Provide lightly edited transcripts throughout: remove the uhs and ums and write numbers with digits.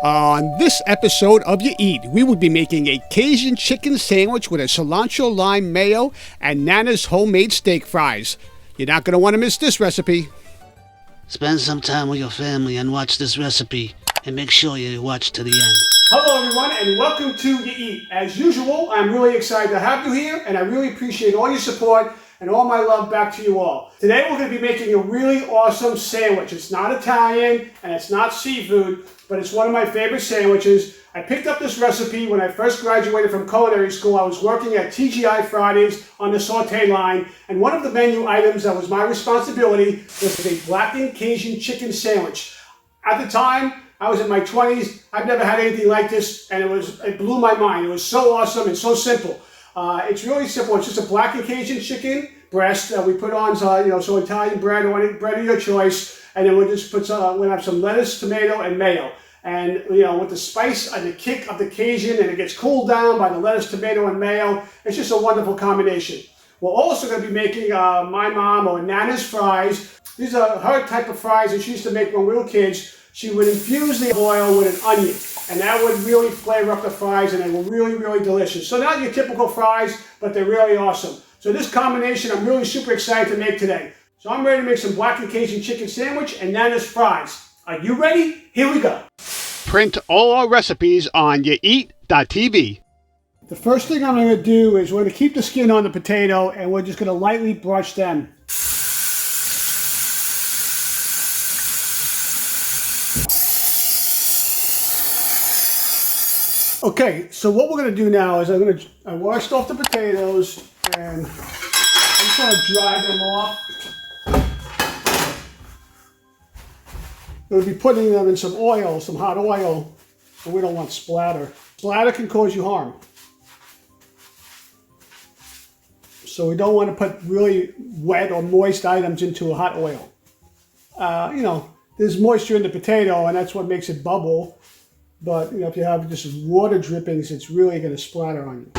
On this episode of YaEat, we will be making a Cajun chicken sandwich with a cilantro lime mayo and Nana's homemade steak fries. You're not going to want to miss this recipe. Spend some time with your family and watch this recipe, and make sure you watch to the end. Hello everyone and welcome to YaEat. As usual, I'm really excited to have you here and I really appreciate all your support and all my love back to you all. Today we're going to be making a really awesome sandwich. It's not Italian and it's not seafood, but it's one of my favorite sandwiches. I picked up this recipe when I first graduated from culinary school. I was working at TGI Fridays on the saute line, and one of the menu items that was my responsibility was a blackened Cajun chicken sandwich. At the time, I was in my 20s. I've never had anything like this, and it blew my mind. It was so awesome and so simple. It's really simple. It's just a blackened Cajun chicken breast that we put on, so Italian bread or any bread of your choice, and then we'll just put we'll have some lettuce, tomato, and mayo. And with the spice and the kick of the Cajun, and it gets cooled down by the lettuce, tomato, and mayo. It's just a wonderful combination. We're also going to be making my mom or Nana's fries. These are her type of fries that she used to make when we were kids. She would infuse the oil with an onion, and that would really flavor up the fries, and they were really, really delicious. So not your typical fries, but they're really awesome. So this combination I'm really super excited to make today. So I'm ready to make some blackened Cajun chicken sandwich and Nana's fries. Are you ready? Here we go. Print all our recipes on YaEat.tv. The first thing I'm going to do is we're going to keep the skin on the potato, and we're just going to lightly brush them. Okay, so what we're going to do now is I washed off the potatoes and I'm just going to dry them off. We'll be putting them in some oil, some hot oil, and we don't want splatter. Splatter can cause you harm. So we don't want to put really wet or moist items into a hot oil. There's moisture in the potato and that's what makes it bubble. But if you have just water drippings, it's really going to splatter on you.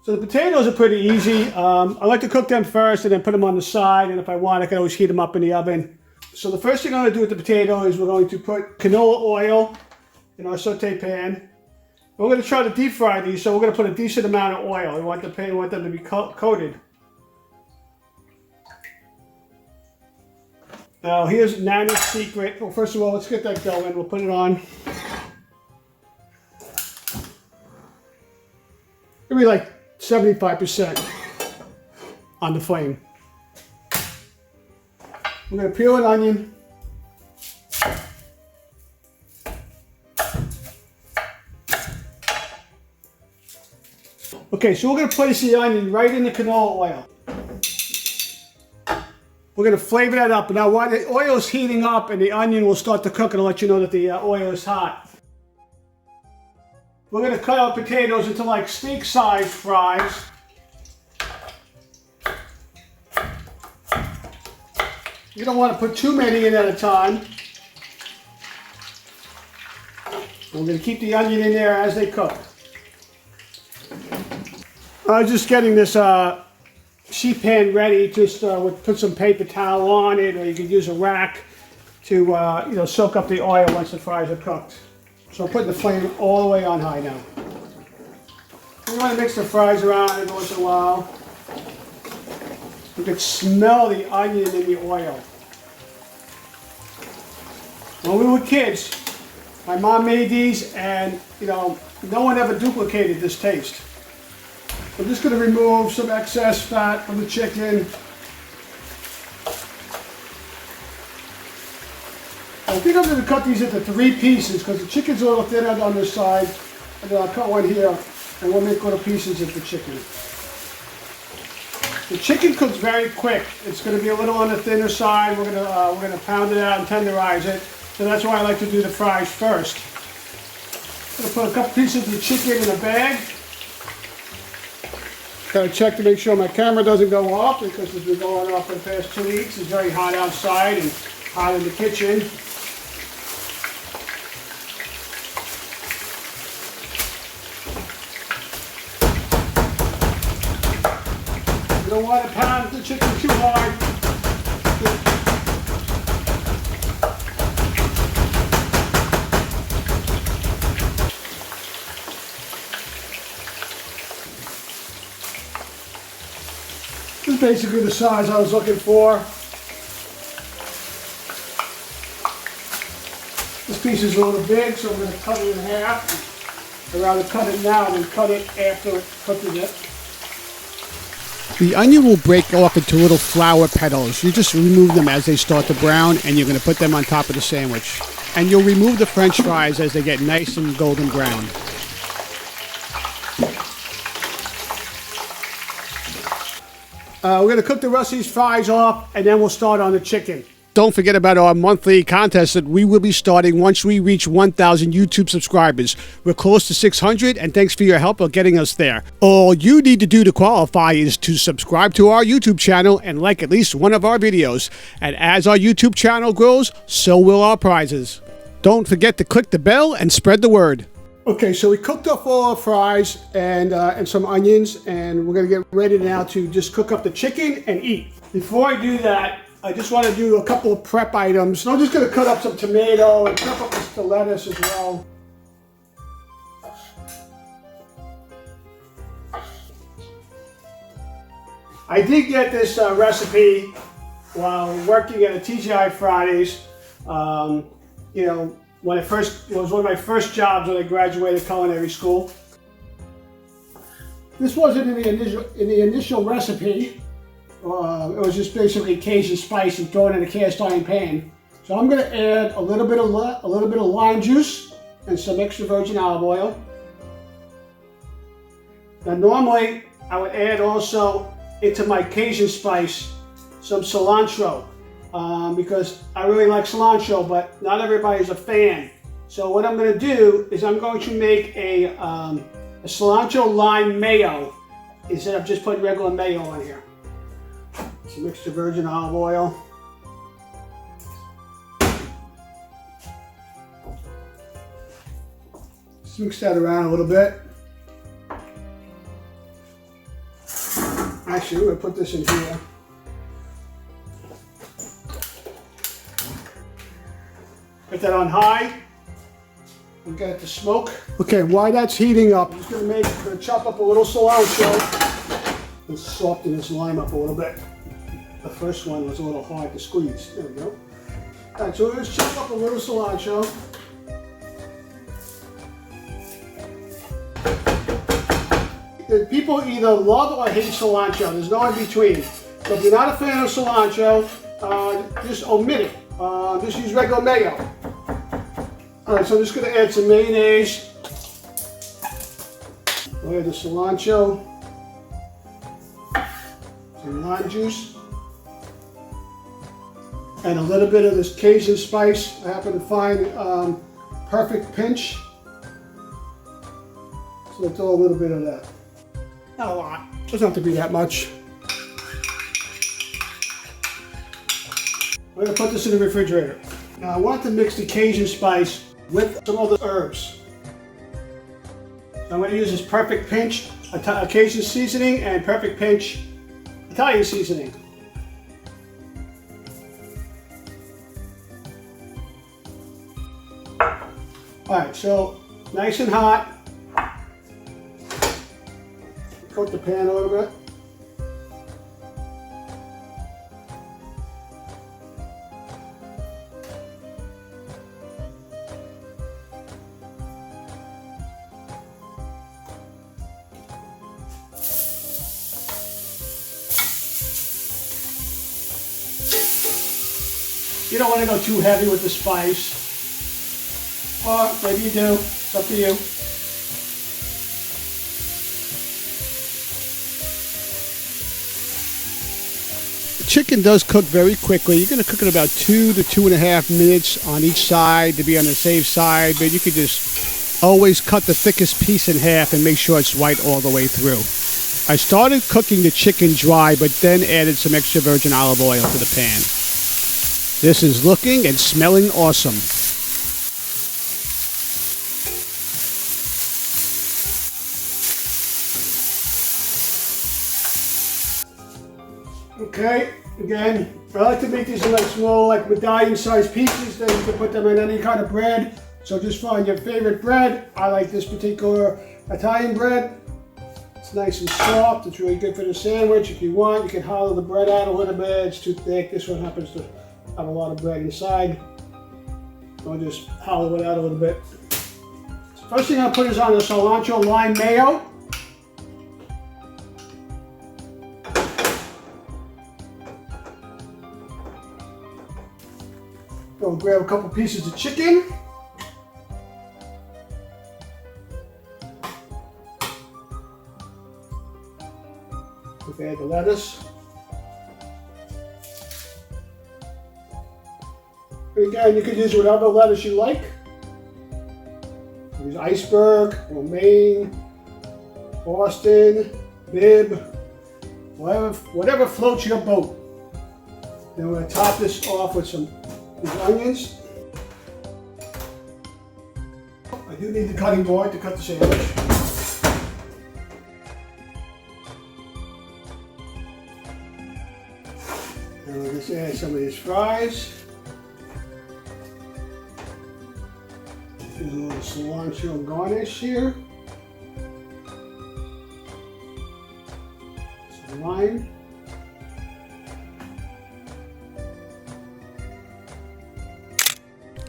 So the potatoes are pretty easy. I like to cook them first and then put them on the side. And if I want, I can always heat them up in the oven. So the first thing I'm going to do with the potato is we're going to put canola oil in our saute pan. We're going to try to deep fry these, so we're going to put a decent amount of oil. We want them to be coated. Now here's Nana's secret. Well, first of all, let's get that going. We'll put it on. Maybe like 75% on the flame. We're going to peel an onion. Okay, so we're going to place the onion right in the canola oil. We're going to flavor that up. Now while the oil is heating up and the onion will start to cook, it'll let you know that the oil is hot. We're going to cut our potatoes into like steak-sized fries. You don't want to put too many in at a time. We're going to keep the onion in there as they cook. I was just getting this sheet pan ready. Just put some paper towel on it, or you could use a rack to soak up the oil once the fries are cooked. So I'm putting the flame all the way on high now. You want to mix the fries around every once in a while. You can smell the onion in the oil. When we were kids, my mom made these and, no one ever duplicated this taste. I'm just going to remove some excess fat from the chicken. I think I'm going to cut these into 3 pieces because the chicken's a little thinner on this side. And then I'll cut one here and we'll make little pieces of the chicken. The chicken cooks very quick. It's going to be a little on the thinner side. We're going to pound it out and tenderize it. So that's why I like to do the fries first. I'm going to put a couple pieces of the chicken in a bag. Got to check to make sure my camera doesn't go off because it's been going off for the past 2 weeks. It's very hot outside and hot in the kitchen. You don't want to pound the chicken too hard. basically the size I was looking for. This piece is a little big, so I'm going to cut it in half. I'd rather cut it now than cut it after cooking it. The onion will break off into little flower petals. You just remove them as they start to brown, and you're going to put them on top of the sandwich. And you'll remove the French fries as they get nice and golden brown. We're going to cook the rest of these fries off, and then we'll start on the chicken. Don't forget about our monthly contest that we will be starting once we reach 1,000 YouTube subscribers. We're close to 600, and thanks for your help of getting us there. All you need to do to qualify is to subscribe to our YouTube channel and like at least one of our videos. And as our YouTube channel grows, so will our prizes. Don't forget to click the bell and spread the word. Okay, so we cooked up all our fries and some onions, and we're going to get ready now to just cook up the chicken and eat. Before I do that, I just want to do a couple of prep items. So I'm just going to cut up some tomato and cut up the lettuce as well. I did get this recipe while working at a TGI Fridays. You know, it was one of my first jobs when I graduated culinary school. This wasn't in the initial recipe. It was just basically Cajun spice and throw it in a cast iron pan. So I'm going to add a little bit of lime juice and some extra virgin olive oil. Now normally I would add also into my Cajun spice some cilantro because I really like cilantro, but not everybody's a fan. So what I'm going to do is I'm going to make a cilantro lime mayo instead of just putting regular mayo on here. Some extra virgin olive oil. Just mix that around a little bit. Actually, we're going to put this in here. Put that on high. We'll get it to smoke. Okay, while that's heating up, I'm just going to chop up a little cilantro and soften this lime up a little bit. The first one was a little hard to squeeze. There we go. All right, so let's chop up a little cilantro. People either love or hate cilantro. There's no in between. So if you're not a fan of cilantro, just omit it. Just use regular mayo. All right, so I'm just going to add some mayonnaise. We'll add the cilantro, some lime juice, and a little bit of this Cajun spice. I happen to find Perfect Pinch. So let's throw a little bit of that. Not a lot. Doesn't have to be that much. I'm going to put this in the refrigerator. Now I want to mix the Cajun spice with some other herbs. So I'm going to use this Perfect Pinch Cajun seasoning and Perfect Pinch Italian seasoning. Alright, so nice and hot. Coat the pan a little bit. You don't want to go too heavy with the spice. Or maybe you do. It's up to you. The chicken does cook very quickly. You're going to cook it about 2 to 2.5 minutes on each side to be on the safe side, but you could just always cut the thickest piece in half and make sure it's white all the way through. I started cooking the chicken dry, but then added some extra virgin olive oil to the pan. This is looking and smelling awesome. Okay, again, I like to make these in like small, like medallion-sized pieces. Then you can put them in any kind of bread. So just find your favorite bread. I like this particular Italian bread. It's nice and soft. It's really good for the sandwich. If you want, you can hollow the bread out a little bit. It's too thick. This one happens to have a lot of bread inside. I'll just hollow it out a little bit. So first thing I'll put is on the cilantro lime mayo. Go grab a couple pieces of chicken. Add the lettuce. And again, you can use whatever lettuce you like. Use iceberg, romaine, Boston, Bib, whatever floats your boat. Then we're going to top this off with some these onions. I do need the cutting board to cut the sandwich. And we'll just add some of these fries. Do a little cilantro garnish here. Some lime.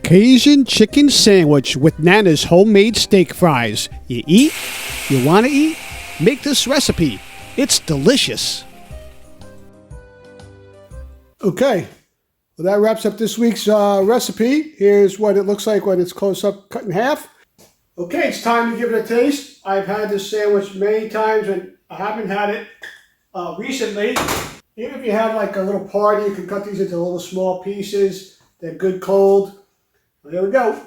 Cajun Chicken Sandwich with Nana's homemade steak fries. You eat? You want to eat? Make this recipe. It's delicious. Okay, well that wraps up this week's recipe. Here's what it looks like when it's close up, cut in half. Okay, it's time to give it a taste. I've had this sandwich many times and I haven't had it recently. Even if you have like a little party, you can cut these into little small pieces. They're good cold. Well, here we go.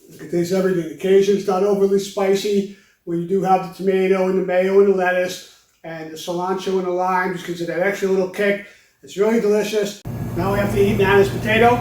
You can taste everything. The Cajun's not overly spicy. When you do have the tomato and the mayo and the lettuce and the cilantro and the lime, just gives it that extra little kick. It's really delicious. Now we have to eat Nana's potato.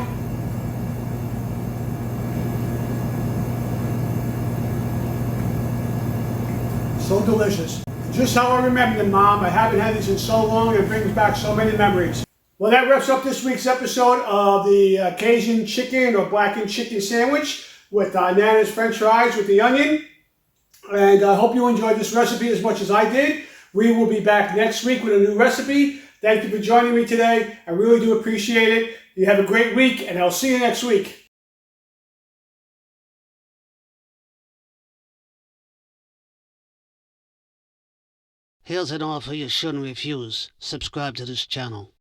So delicious. Just how I remember them, Mom. I haven't had these in so long. It brings back so many memories. Well, that wraps up this week's episode of the Cajun chicken or blackened chicken sandwich with Nana's French fries with the onion. And I hope you enjoyed this recipe as much as I did. We will be back next week with a new recipe. Thank you for joining me today. I really do appreciate it. You have a great week, and I'll see you next week. Here's an offer you shouldn't refuse. Subscribe to this channel.